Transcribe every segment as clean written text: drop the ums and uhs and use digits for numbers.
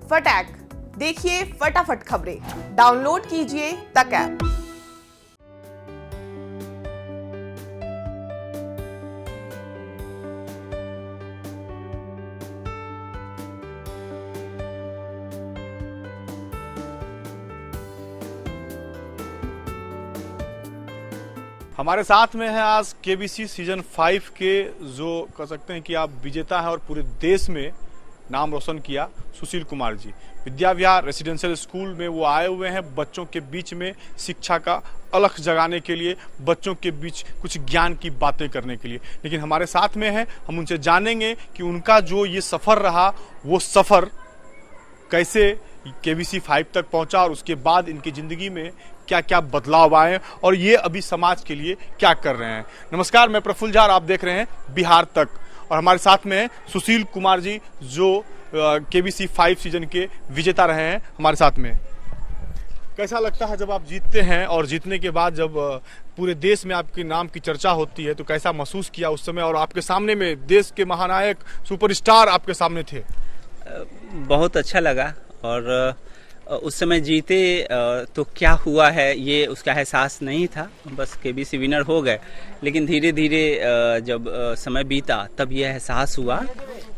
फटाक देखिए फटाफट खबरें, डाउनलोड कीजिए तक ऐप। हमारे साथ में है आज केबीसी सीजन 5 के जो कह सकते हैं कि आप विजेता हैं और पूरे देश में नाम रोशन किया, सुशील कुमार जी। विद्या विहार रेसिडेंशियल स्कूल में वो आए हुए हैं बच्चों के बीच में शिक्षा का अलख जगाने के लिए, बच्चों के बीच कुछ ज्ञान की बातें करने के लिए। लेकिन हमारे साथ में है, हम उनसे जानेंगे कि उनका जो ये सफ़र रहा वो सफ़र कैसे केबीसी 5 तक पहुंचा और उसके बाद इनकी ज़िंदगी में क्या क्या बदलाव आए और ये अभी समाज के लिए क्या कर रहे हैं। नमस्कार, मैं प्रफुल्ल झा, आप देख रहे हैं बिहार तक और हमारे साथ में है सुशील कुमार जी जो केबीसी 5 सीजन के विजेता रहे हैं हमारे साथ में। कैसा लगता है जब आप जीतते हैं और जीतने के बाद जब पूरे देश में आपके नाम की चर्चा होती है, तो कैसा महसूस किया उस समय और आपके सामने में देश के महानायक सुपरस्टार आपके सामने थे? बहुत अच्छा लगा और उस समय जीते तो क्या हुआ है ये उसका एहसास नहीं था, बस केबीसी विनर हो गए। लेकिन धीरे धीरे जब समय बीता तब यह एहसास हुआ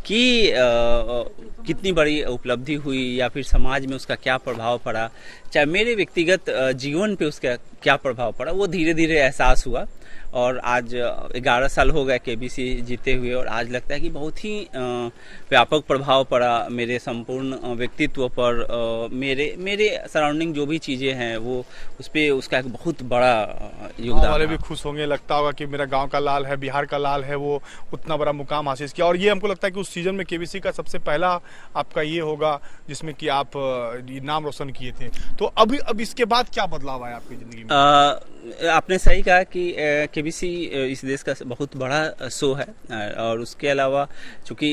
कि कितनी बड़ी उपलब्धि हुई या फिर समाज में उसका क्या प्रभाव पड़ा, चाहे मेरे व्यक्तिगत जीवन पे उसका क्या प्रभाव पड़ा, वो धीरे धीरे एहसास हुआ। और आज 11 साल हो गए केबीसी जीते हुए और आज लगता है कि बहुत ही व्यापक प्रभाव पड़ा मेरे संपूर्ण व्यक्तित्व पर, मेरे सराउंडिंग जो भी चीज़ें हैं वो उस पर उसका एक बहुत बड़ा योगदान। वाले भी खुश होंगे, लगता होगा कि मेरा गांव का लाल है, बिहार का लाल है, वो उतना बड़ा मुकाम हासिल किया। और ये हमको लगता है कि उस सीजन में केबीसी का सबसे पहला आपका ये होगा जिसमें कि आप नाम रोशन किए थे। तो अब इसके बाद क्या बदलाव आया आपकी ज़िंदगी में? आपने सही कहा कि केबीसी इस देश का बहुत बड़ा शो है और उसके अलावा चूँकि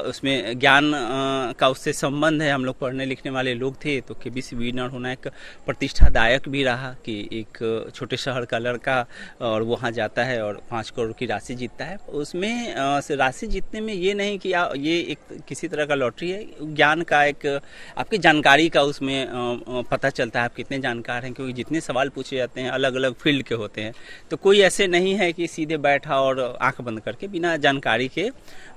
उसमें ज्ञान का उससे संबंध है, हम लोग पढ़ने लिखने वाले लोग थे, तो केबीसी विनर होना एक प्रतिष्ठादायक भी रहा कि एक छोटे शहर का लड़का और वहाँ जाता है और 5 करोड़ की राशि जीतता है। उसमें राशि जीतने में ये नहीं कि ये एक किसी तरह का लॉटरी है, ज्ञान का एक आपकी जानकारी का उसमें पता चलता है आप कितने जानकार हैं, क्योंकि जितने सवाल पूछे जाते हैं अलग अलग फील्ड के होते हैं। तो कोई ऐसे नहीं है कि सीधे बैठा और आंख बंद करके बिना जानकारी के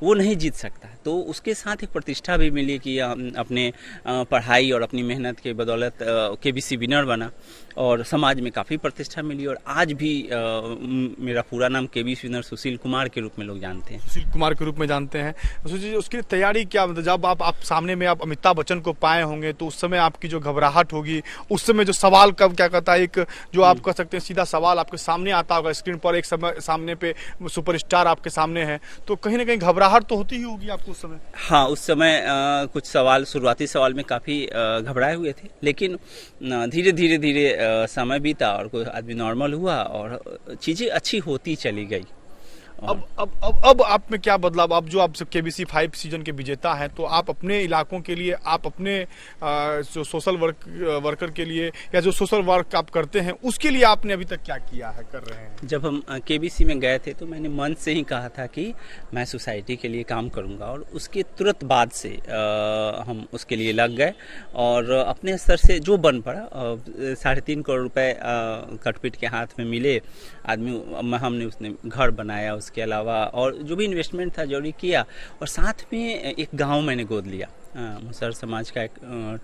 वो नहीं जीत सकता। तो उसके साथ एक प्रतिष्ठा भी मिली कि अपने पढ़ाई और अपनी मेहनत के बदौलत केबीसी विनर बना और समाज में काफ़ी प्रतिष्ठा मिली। और आज भी मेरा पूरा नाम केबीसी विनर सुशील कुमार के रूप में लोग जानते हैं। सुशील कुमार के रूप में जानते हैं। उसकी तैयारी क्या, मतलब जब आप सामने में आप अमिताभ बच्चन को पाए होंगे तो उस समय आपकी जो घबराहट होगी, उस समय जो सवाल कब क्या कहता है, एक जो आप कह सकते हैं सीधा सवाल आपके सामने आता होगा स्क्रीन पर, एक समय सामने पे सुपरस्टार आपके सामने है, तो कहीं ना कहीं घबराहट तो होती ही होगी आपको उस समय? हाँ, उस समय कुछ सवाल, शुरुआती सवाल में काफ़ी घबराए हुए थे, लेकिन धीरे धीरे समय बीता और कोई आदमी नॉर्मल हुआ और चीज़ें अच्छी होती चली गई। अब आप में क्या बदलाव? अब जो आप केबीसी 5 सीजन के विजेता हैं, तो आप अपने इलाकों के लिए, आप अपने जो सोशल वर्कर के लिए या जो सोशल वर्क आप करते हैं उसके लिए आपने अभी तक क्या किया है, कर रहे हैं? जब हम केबीसी में गए थे तो मैंने मन से ही कहा था कि मैं सोसाइटी के लिए काम करूंगा और उसके तुरंत बाद से हम उसके लिए लग गए और अपने स्तर से जो बन पड़ा, 3.5 करोड़ रुपए कटपीट के हाथ में मिले आदमी, हमने उसने घर बनाया, उसके अलावा और जो भी इन्वेस्टमेंट था जरूरी किया और साथ में एक गांव मैंने गोद लिया। मुसहर समाज का एक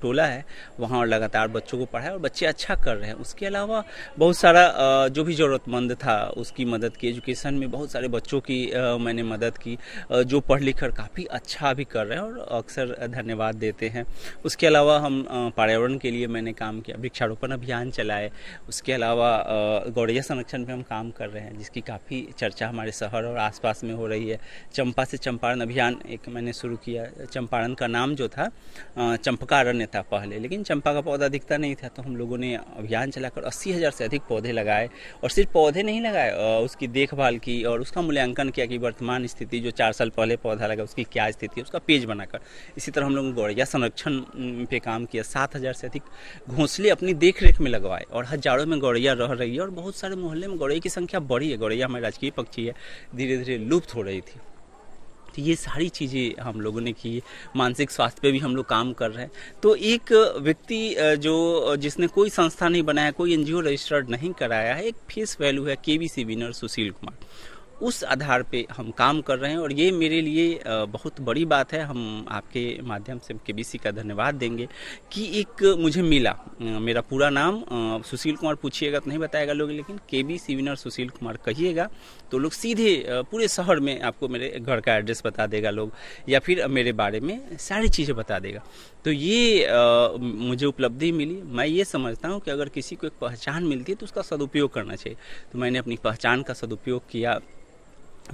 टोला है वहाँ, और लगातार बच्चों को पढ़ाया और बच्चे अच्छा कर रहे हैं। उसके अलावा बहुत सारा जो भी ज़रूरतमंद था उसकी मदद की, एजुकेशन में बहुत सारे बच्चों की मैंने मदद की जो पढ़ लिख कर काफ़ी अच्छा भी कर रहे हैं और अक्सर धन्यवाद देते हैं। उसके अलावा हम पर्यावरण के लिए मैंने काम किया, वृक्षारोपण अभियान चलाए। उसके अलावा गौरैया संरक्षण पर हम काम कर रहे हैं जिसकी काफ़ी चर्चा हमारे शहर और आसपास में हो रही है। चंपा से चंपारण अभियान एक मैंने शुरू किया। चंपारण का नाम जो था चंपकारण्य था पहले, लेकिन चंपा का पौधा दिखता नहीं था, तो हम लोगों ने अभियान चलाकर 80,000 से अधिक पौधे लगाए और सिर्फ पौधे नहीं लगाए, उसकी देखभाल की और उसका मूल्यांकन किया कि वर्तमान स्थिति जो 4 साल पहले पौधा लगा उसकी क्या स्थिति है, उसका पेज बनाकर। इसी तरह हम लोगों ने गौरैया संरक्षण पे काम किया। 7,000 से अधिक घोंसले अपनी देख रेख में लगवाए और हजारों में गौरैया रह रही है और बहुत सारे मोहल्ले में गौरैया की संख्या बढ़ी है। गौरैया हमारी राजकीय पक्षी है, धीरे धीरे लुप्त हो रही थी। तो ये सारी चीज़ें हम लोगों ने की। मानसिक स्वास्थ्य पे भी हम लोग काम कर रहे हैं। तो एक व्यक्ति जो जिसने कोई संस्था नहीं बनाया, कोई एनजीओ रजिस्टर्ड नहीं कराया है, एक फेस वैल्यू है केबीसी विनर सुशील कुमार, उस आधार पे हम काम कर रहे हैं। और ये मेरे लिए बहुत बड़ी बात है। हम आपके माध्यम से केबीसी का धन्यवाद देंगे कि एक मुझे मिला। मेरा पूरा नाम सुशील कुमार पूछिएगा तो नहीं बताएगा लोग, लेकिन केबीसी विनर सुशील कुमार कहिएगा तो लोग सीधे पूरे शहर में आपको मेरे घर का एड्रेस बता देगा लोग, या फिर मेरे बारे में सारी चीज़ें बता देगा। तो ये मुझे उपलब्धि मिली। मैं ये समझता हूँ कि अगर किसी को एक पहचान मिलती है तो उसका सदुपयोग करना चाहिए। तो मैंने अपनी पहचान का सदुपयोग किया।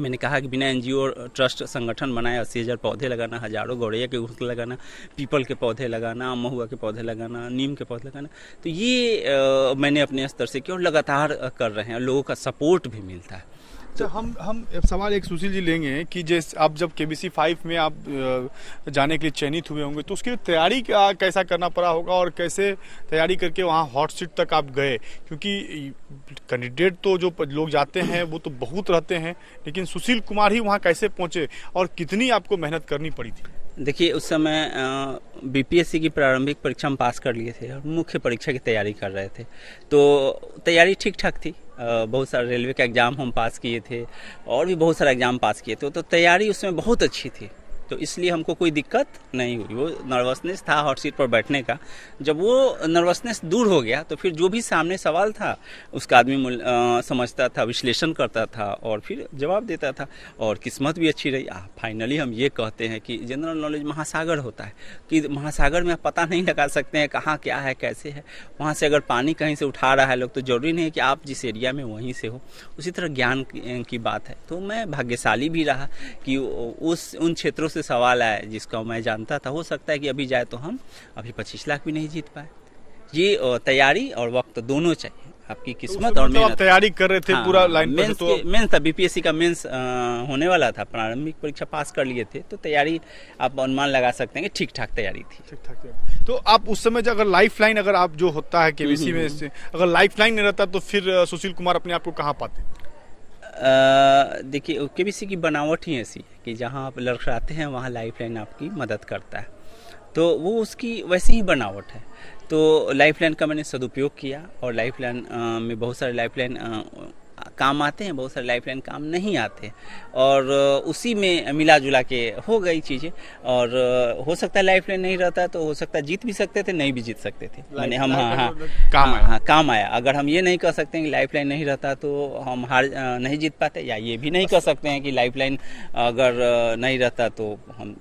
मैंने कहा कि बिना एनजीओ ट्रस्ट संगठन बनाए 80,000 पौधे लगाना, हजारों गौरैया के घोंसले लगाना, पीपल के पौधे लगाना, महुआ के पौधे लगाना, नीम के पौधे लगाना, तो ये मैंने अपने स्तर से किया और लगातार कर रहे हैं। लोगों का सपोर्ट भी मिलता है। तो हम सवाल एक सुशील जी लेंगे कि जैसे आप जब केबीसी 5 में आप जाने के लिए चयनित हुए होंगे तो उसकी तैयारी कैसा करना पड़ा होगा और कैसे तैयारी करके वहाँ हॉट सीट तक आप गए, क्योंकि कैंडिडेट तो जो लोग जाते हैं वो तो बहुत रहते हैं, लेकिन सुशील कुमार ही वहाँ कैसे पहुँचे और कितनी आपको मेहनत करनी पड़ी थी? देखिए, उस समय बीपीएससी की प्रारंभिक परीक्षा हम पास कर लिए थे और मुख्य परीक्षा की तैयारी कर रहे थे। तो तैयारी ठीक ठाक थी। बहुत सारे रेलवे का एग्ज़ाम हम पास किए थे और भी बहुत सारा एग्ज़ाम पास किए थे। तो तैयारी उसमें बहुत अच्छी थी। तो इसलिए हमको कोई दिक्कत नहीं हुई। वो नर्वसनेस था हॉट सीट पर बैठने का, जब वो नर्वसनेस दूर हो गया तो फिर जो भी सामने सवाल था उसका आदमी समझता था, विश्लेषण करता था और फिर जवाब देता था। और किस्मत भी अच्छी रही। फाइनली हम ये कहते हैं कि जनरल नॉलेज महासागर होता है, कि महासागर में आप पता नहीं लगा सकते हैं कहाँ क्या है, कैसे है। वहाँ से अगर पानी कहीं से उठा रहा है लोग, तो जरूरी नहीं है कि आप जिस एरिया में वहीं से हो। उसी तरह ज्ञान की बात है। तो मैं भाग्यशाली भी रहा कि उन क्षेत्रों से सवाल आए जिसका मैं जानता था। हो सकता है कि अभी जाए तो हम अभी 25 लाख भी नहीं जीत पाए। ये तैयारी और वक्त दोनों चाहिए, आपकी किस्मत और मेहनत। तैयारी कर रहे थे। हाँ, पूरा लाइन मेंस तो मेंस था, बीपीएससी का मेंस होने वाला था। प्रारंभिक परीक्षा पास कर लिए थे, तो तैयारी आप अनुमान लगा सकते हैं कि ठीक ठाक तैयारी थी। ठीक ठाक। तो आप उस समय अगर लाइफ लाइन अगर आप जो होता है केबीसी में, अगर लाइफ लाइन नहीं रहता तो फिर सुशील कुमार अपने आप को कहाँ पाते? देखिए, केबीसी की बनावट ही ऐसी है कि जहाँ आप लड़खड़ाते हैं वहाँ लाइफलाइन आपकी मदद करता है। तो वो उसकी वैसी ही बनावट है। तो लाइफलाइन का मैंने सदुपयोग किया और लाइफलाइन में बहुत सारे लाइफलाइन काम आते हैं, बहुत सारे लाइफलाइन काम नहीं आते, और उसी में मिला जुला के हो गई चीज़ें। और हो सकता है लाइफलाइन नहीं रहता तो हो सकता है जीत भी सकते थे, नहीं भी जीत सकते थे। मैंने हम काम आया। अगर हम ये नहीं कह सकते हैं कि लाइफलाइन नहीं रहता तो हम हार नहीं जीत पाते, या ये भी नहीं कह सकते हैं कि लाइफलाइन अगर नहीं रहता तो हम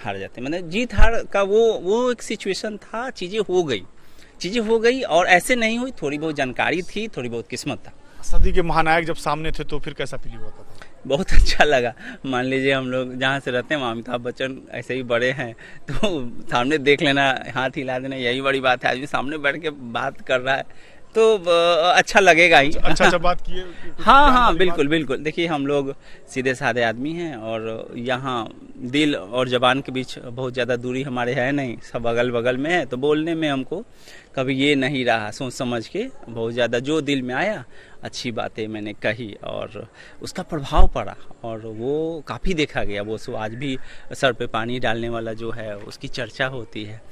हार जाते। मतलब जीत हार का वो एक सिचुएशन था। चीज़ें हो गई और ऐसे नहीं हुई। थोड़ी बहुत जानकारी थी, थोड़ी बहुत किस्मत था। सदी के महानायक जब सामने थे तो फिर कैसा फीलिंग होता था? बहुत अच्छा लगा। मान लीजिए हम लोग जहाँ से रहते हैं वहाँ अमिताभ बच्चन ऐसे ही बड़े हैं, तो सामने देख लेना, हाथ हिला देना, यही बड़ी बात है। आदमी सामने बैठ के बात कर रहा है तो अच्छा लगेगा ही। अच्छा बात किए। हाँ, बिल्कुल। देखिए, हम लोग सीधे साधे आदमी हैं और यहाँ दिल और जबान के बीच बहुत ज़्यादा दूरी हमारे है नहीं, सब अगल बगल में है। तो बोलने में हमको कभी ये नहीं रहा, सोच समझ के बहुत ज़्यादा जो दिल में आया अच्छी बातें मैंने कही और उसका प्रभाव पड़ा और वो काफ़ी देखा गया। वो सो आज भी सर पे पानी डालने वाला जो है उसकी चर्चा होती है।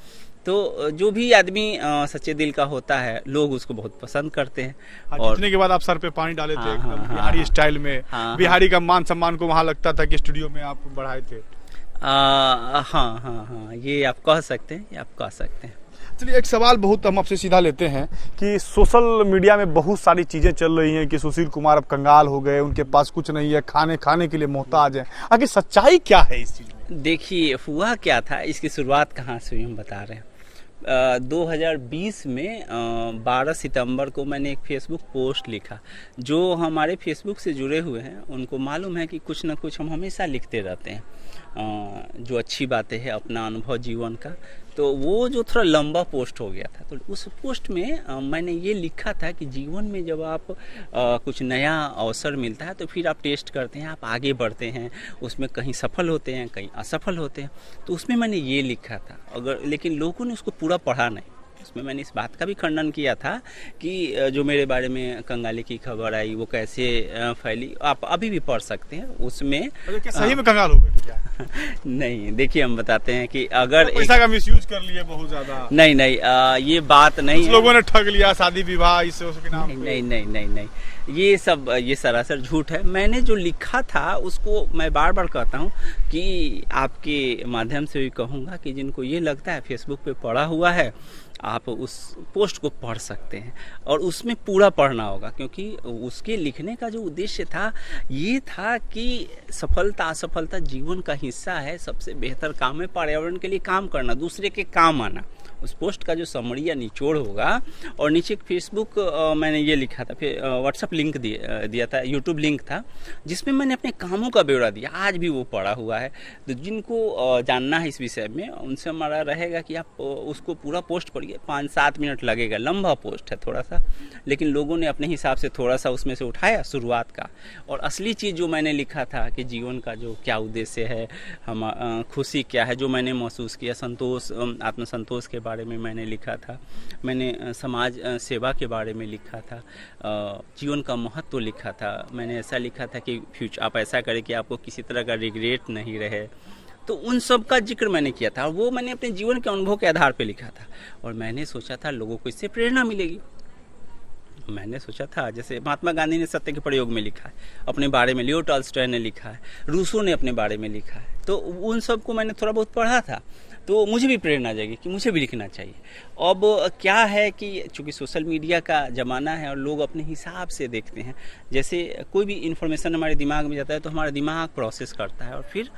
तो जो भी आदमी सच्चे दिल का होता है लोग उसको बहुत पसंद करते हैं। और जीतने के बाद आप सर पे पानी डाले थे एकदम बिहारी स्टाइल में। बिहारी का मान सम्मान को वहाँ लगता था कि स्टूडियो में आप बढ़ाए थे। हाँ, ये आप कह सकते हैं। चलिए, एक सवाल बहुत हम आपसे सीधा लेते हैं कि सोशल मीडिया में बहुत सारी चीज़ें चल रही हैं कि सुशील कुमार अब कंगाल हो गए, उनके पास कुछ नहीं है, खाने के लिए मोहताज हैं। आखिर सच्चाई क्या है इस चीज़ में? देखिए, हुआ क्या था, इसकी शुरुआत कहाँ से हुई हम बता रहे हैं। 2020 में 12 सितंबर को मैंने एक फेसबुक पोस्ट लिखा। जो हमारे फेसबुक से जुड़े हुए हैं उनको मालूम है कि कुछ ना कुछ हम हमेशा लिखते रहते हैं, जो अच्छी बातें हैं अपना अनुभव जीवन का। तो वो जो थोड़ा लंबा पोस्ट हो गया था, तो उस पोस्ट में मैंने ये लिखा था कि जीवन में जब आप कुछ नया अवसर मिलता है तो फिर आप टेस्ट करते हैं, आप आगे बढ़ते हैं, उसमें कहीं सफल होते हैं, कहीं असफल होते हैं। तो उसमें मैंने ये लिखा था। लेकिन लोगों ने उसको पूरा पढ़ा नहीं। उसमें मैंने इस बात का भी खंडन किया था कि जो मेरे बारे में कंगाली की खबर आई वो कैसे फैली, आप अभी भी पढ़ सकते हैं उसमें। क्या सही में कंगाल हो गए क्या? नहीं, देखिए हम बताते हैं कि अगर पैसा का मिसयूज कर लिए बहुत ज्यादा। नहीं, ये बात नहीं है। लोगों ने ठग लिया शादी विवाह इससे उसके नाम पे। नहीं, ये सरासर झूठ है। मैंने जो लिखा था उसको मैं बार बार कहता हूँ कि आपके माध्यम से भी कहूँगा कि जिनको ये लगता है फेसबुक पे पढ़ा हुआ है, आप उस पोस्ट को पढ़ सकते हैं और उसमें पूरा पढ़ना होगा, क्योंकि उसके लिखने का जो उद्देश्य था ये था कि सफलता असफलता जीवन का हिस्सा है। सबसे बेहतर काम है पर्यावरण के लिए काम करना, दूसरे के काम आना। उस पोस्ट का जो समरी या निचोड़ होगा, और नीचे फेसबुक मैंने ये लिखा था, फिर व्हाट्सएप लिंक दिया था, यूट्यूब लिंक था जिसमें मैंने अपने कामों का ब्यौरा दिया, आज भी वो पड़ा हुआ है। तो जिनको जानना है इस विषय में उनसे हमारा रहेगा कि आप उसको पूरा पोस्ट पढ़िए, 5-7 मिनट लगेगा, लंबा पोस्ट है थोड़ा सा, लेकिन लोगों ने अपने हिसाब से थोड़ा सा उसमें से उठाया शुरुआत का। और असली चीज़ जो मैंने लिखा था कि जीवन का जो क्या उद्देश्य है, हम खुशी क्या है, जो मैंने महसूस किया, संतोष, आत्मसंतोष के बारे में मैंने लिखा था, मैंने समाज सेवा के बारे में लिखा था, जीवन का महत्व लिखा था। मैंने ऐसा लिखा था कि फ्यूचर आप ऐसा करें कि आपको किसी तरह का रिग्रेट नहीं रहे। तो उन सब का जिक्र मैंने किया था और वो मैंने अपने जीवन के अनुभव के आधार पर लिखा था। और मैंने सोचा था लोगों को इससे प्रेरणा मिलेगी। मैंने सोचा था जैसे महात्मा गांधी ने सत्य के प्रयोग में लिखा है अपने बारे में, लियो टॉल्स्टॉय ने लिखा है, रूसो ने अपने बारे में लिखा है, तो उन सब को मैंने थोड़ा बहुत पढ़ा था, तो मुझे भी प्रेरणा जाएगी कि मुझे भी लिखना चाहिए। अब क्या है कि चूँकि सोशल मीडिया का ज़माना है और लोग अपने हिसाब से देखते हैं, जैसे कोई भी इन्फॉर्मेशन हमारे दिमाग में जाता है तो हमारा दिमाग प्रोसेस करता है और फिर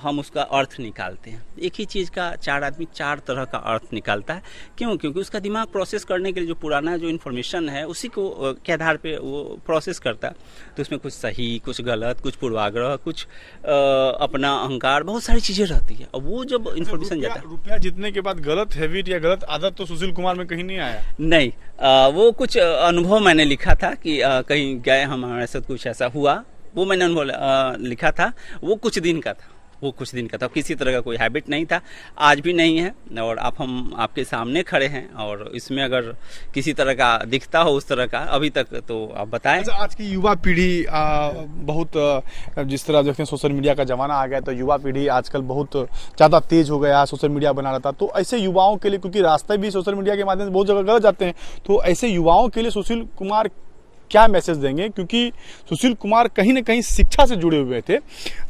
हम उसका अर्थ निकालते हैं। एक ही चीज़ का 4 आदमी 4 तरह का अर्थ निकालता है। क्यों? क्योंकि उसका दिमाग प्रोसेस करने के लिए जो पुराना जो इन्फॉर्मेशन है उसी को के आधार पर वो प्रोसेस करता है। तो उसमें कुछ सही, कुछ गलत, कुछ पूर्वाग्रह, कुछ अपना अहंकार, बहुत सारी चीज़ें रहती है। और वो जब इन्फॉर्मेशन रुपया जीतने के बाद गलत हैबिट या गलत आदत तो सुशील कुमार में कहीं नहीं आया। नहीं, वो कुछ अनुभव मैंने लिखा था कि कहीं गए हमारे साथ कुछ ऐसा हुआ, वो मैंने अनुभव लिखा था। वो कुछ दिन का था, किसी तरह का कोई हैबिट नहीं था, आज भी नहीं है। और हम आपके सामने खड़े हैं और इसमें अगर किसी तरह का दिखता हो उस तरह का अभी तक तो आप बताएं। अच्छा, आज की युवा पीढ़ी बहुत जिस तरह देखते हैं सोशल मीडिया का ज़माना आ गया, तो युवा पीढ़ी आजकल बहुत ज़्यादा तेज हो गया, सोशल मीडिया बना रहा था। तो ऐसे युवाओं के लिए, क्योंकि रास्ते भी सोशल मीडिया के माध्यम से बहुत जगह गलत जाते हैं, तो ऐसे युवाओं के लिए सुशील कुमार क्या मैसेज देंगे? क्योंकि सुशील कुमार कहीं ना कहीं शिक्षा से जुड़े हुए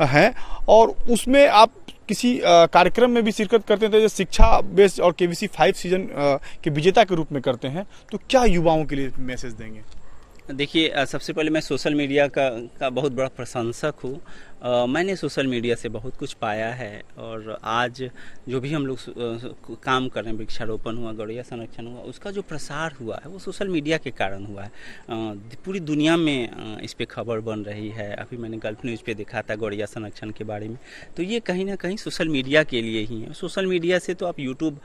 हैं और उसमें आप किसी कार्यक्रम में भी शिरकत करते थे जो शिक्षा बेस्ड और केबीसी 5 सीजन के विजेता के रूप में करते हैं, तो क्या युवाओं के लिए मैसेज देंगे? देखिए, सबसे पहले मैं सोशल मीडिया का बहुत बड़ा प्रशंसक हूँ। मैंने सोशल मीडिया से बहुत कुछ पाया है और आज जो भी हम लोग काम कर रहे हैं, वृक्षारोपण हुआ, गौरैया संरक्षण हुआ, उसका जो प्रसार हुआ है वो सोशल मीडिया के कारण हुआ है। पूरी दुनिया में इस पे खबर बन रही है। अभी मैंने गल्फ न्यूज़ पे देखा था गौरैया संरक्षण के बारे में, तो ये कहीं ना कहीं सोशल मीडिया के लिए ही है। सोशल मीडिया से तो आप यूट्यूब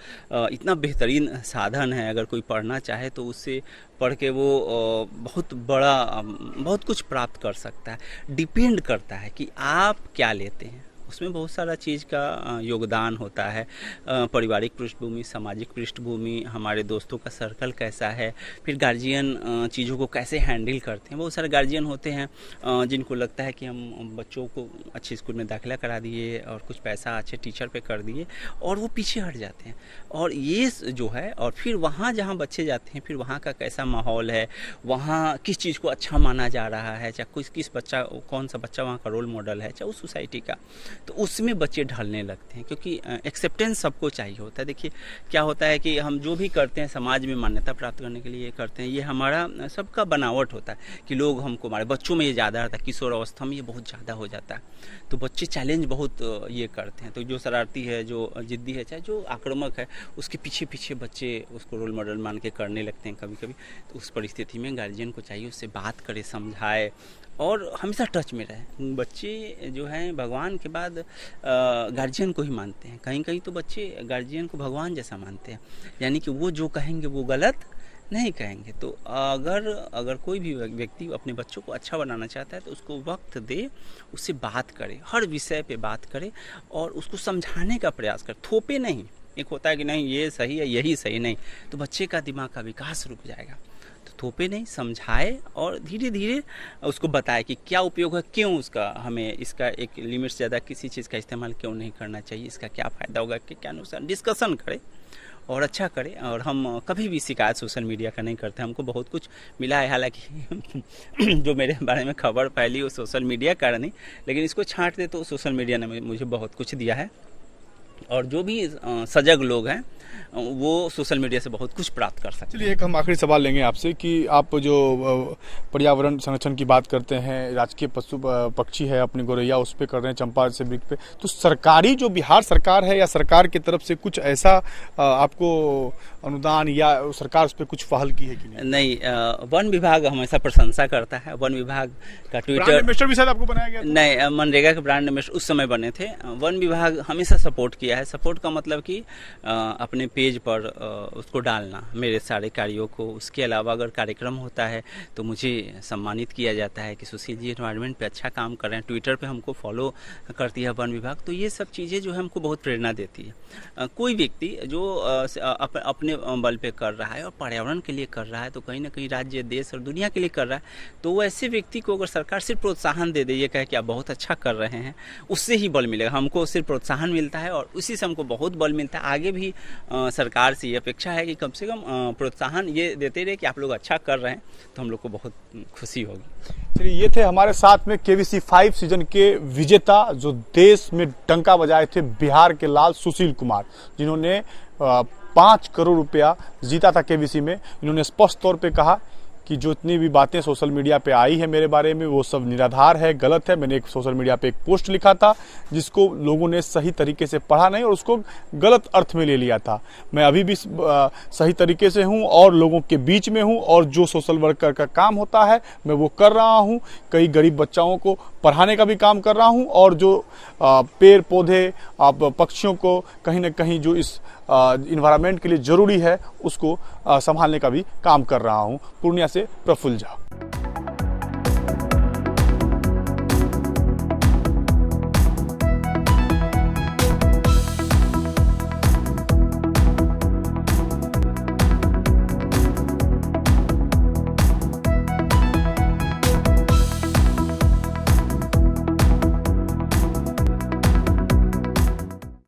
इतना बेहतरीन साधन है, अगर कोई पढ़ना चाहे तो उससे पढ़ के वो बहुत कुछ प्राप्त कर सकता है। डिपेंड करता है कि आप क्या लेते हैं, उसमें बहुत सारा चीज़ का योगदान होता है। पारिवारिक पृष्ठभूमि, सामाजिक पृष्ठभूमि, हमारे दोस्तों का सर्कल कैसा है, फिर गार्जियन चीज़ों को कैसे हैंडल करते हैं। बहुत सारे गार्जियन होते हैं जिनको लगता है कि हम बच्चों को अच्छे स्कूल में दाखिला करा दिए और कुछ पैसा अच्छे टीचर पे कर दिए और वो पीछे हट जाते हैं। और ये जो है, और फिर वहाँ जहाँ बच्चे जाते हैं, फिर वहाँ का कैसा माहौल है, वहाँ किस चीज़ को अच्छा माना जा रहा है, चाहे कौन सा बच्चा वहाँ का रोल मॉडल है, चाहे उस सोसाइटी का, तो उसमें बच्चे ढलने लगते हैं। क्योंकि एक्सेप्टेंस सबको चाहिए होता है। देखिए क्या होता है कि हम जो भी करते हैं समाज में मान्यता प्राप्त करने के लिए करते हैं, ये हमारा सबका बनावट होता है कि लोग हमको, हमारे बच्चों में ये ज़्यादा रहता है, किशोर अवस्था में ये बहुत ज़्यादा हो जाता है। तो बच्चे चैलेंज बहुत ये करते हैं। तो जो शरारती है, जो जिद्दी है, चाहे जो आक्रामक है, उसके पीछे पीछे बच्चे उसको रोल मॉडल मान के करने लगते हैं कभी कभी। तो उस परिस्थिति में गार्जियन को चाहिए उससे बात करे, समझाए और हमेशा टच में रहे। बच्चे जो हैं भगवान के बाद गार्जियन को ही मानते हैं। कहीं कहीं तो बच्चे गार्जियन को भगवान जैसा मानते हैं, यानी कि वो जो कहेंगे वो गलत नहीं कहेंगे। तो अगर कोई भी व्यक्ति अपने बच्चों को अच्छा बनाना चाहता है तो उसको वक्त दे, उससे बात करे, हर विषय पे बात करे और उसको समझाने का प्रयास करे, थोपे नहीं। एक होता है कि नहीं ये सही है यही सही, नहीं तो बच्चे का दिमाग का विकास रुक जाएगा। तो थोपे नहीं, समझाए और धीरे धीरे उसको बताए कि क्या उपयोग है, क्यों उसका हमें इसका एक लिमिट से ज़्यादा किसी चीज़ का इस्तेमाल क्यों नहीं करना चाहिए, इसका क्या फ़ायदा होगा, कि क्या नुकसान, डिस्कशन करें और अच्छा करें। और हम कभी भी शिकायत सोशल मीडिया का नहीं करते, हमको बहुत कुछ मिला है, हालांकि जो मेरे बारे में खबर फैली वो सोशल मीडिया का नहीं, लेकिन इसको छांट दे तो सोशल मीडिया ने मुझे बहुत कुछ दिया है। और जो भी सजग लोग हैं वो सोशल मीडिया से बहुत कुछ प्राप्त कर सकते हैं। चलिए एक हम आखिरी सवाल लेंगे आपसे कि आप जो पर्यावरण संरक्षण की बात करते हैं, राजकीय पशु पक्षी है अपनी गोरैया उस पर कर रहे हैं, चंपा से वृक्ष पे, तो सरकारी जो बिहार सरकार है या सरकार की तरफ से कुछ ऐसा आपको अनुदान या सरकार उस पर कुछ पहल की है कि नहीं? नहीं, वन विभाग हमेशा प्रशंसा करता है। वन विभाग का ट्विटर एम्बेसडर भी शायद आपको बनाया गया था? नहीं, मनरेगा के ब्रांड एम्बेसडर उस समय बने थे। वन विभाग हमेशा सपोर्ट किया है। सपोर्ट का मतलब कि अपने पेज पर उसको डालना मेरे सारे कार्यों को। उसके अलावा अगर कार्यक्रम होता है तो मुझे सम्मानित किया जाता है कि सुशील जी एनवायरनमेंट पे अच्छा काम कर रहे हैं। ट्विटर पे हमको फॉलो करती है वन विभाग। तो ये सब चीज़ें जो है हमको बहुत प्रेरणा देती है। कोई व्यक्ति जो अपने बल पे कर रहा है और पर्यावरण के लिए कर रहा है तो कहीं ना कहीं राज्य, देश और दुनिया के लिए कर रहा है, तो वो ऐसे व्यक्ति को अगर सरकार सिर्फ प्रोत्साहन दे दे, ये कहे कि आप बहुत अच्छा कर रहे हैं, उससे ही बल मिलेगा। हमको सिर्फ प्रोत्साहन मिलता है और उसी से हमको बहुत बल मिलता है। आगे भी सरकार से ये अपेक्षा है कि कम से कम प्रोत्साहन ये देते रहे कि आप लोग अच्छा कर रहे हैं, तो हम लोग को बहुत खुशी होगी। चलिए ये थे हमारे साथ में KBC 5 सीजन के विजेता जो देश में डंका बजाए थे, बिहार के लाल सुशील कुमार, जिन्होंने 5 करोड़ रुपया जीता था KBC में। इन्होंने स्पष्ट तौर पे कहा कि जो इतनी भी बातें सोशल मीडिया पे आई है मेरे बारे में वो सब निराधार है, गलत है। मैंने एक सोशल मीडिया पे एक पोस्ट लिखा था जिसको लोगों ने सही तरीके से पढ़ा नहीं और उसको गलत अर्थ में ले लिया था। मैं अभी भी सही तरीके से हूं और लोगों के बीच में हूं और जो सोशल वर्कर का काम होता है मैं वो कर रहा हूं। कई गरीब बच्चाओं को पढ़ाने का भी काम कर रहा हूं और जो पेड़ पौधे पक्षियों को कहीं ना कहीं जो इस इन्वायरमेंट के लिए जरूरी है उसको संभालने का भी काम कर रहा हूं। पूर्णिया से प्रफुल्ल झा।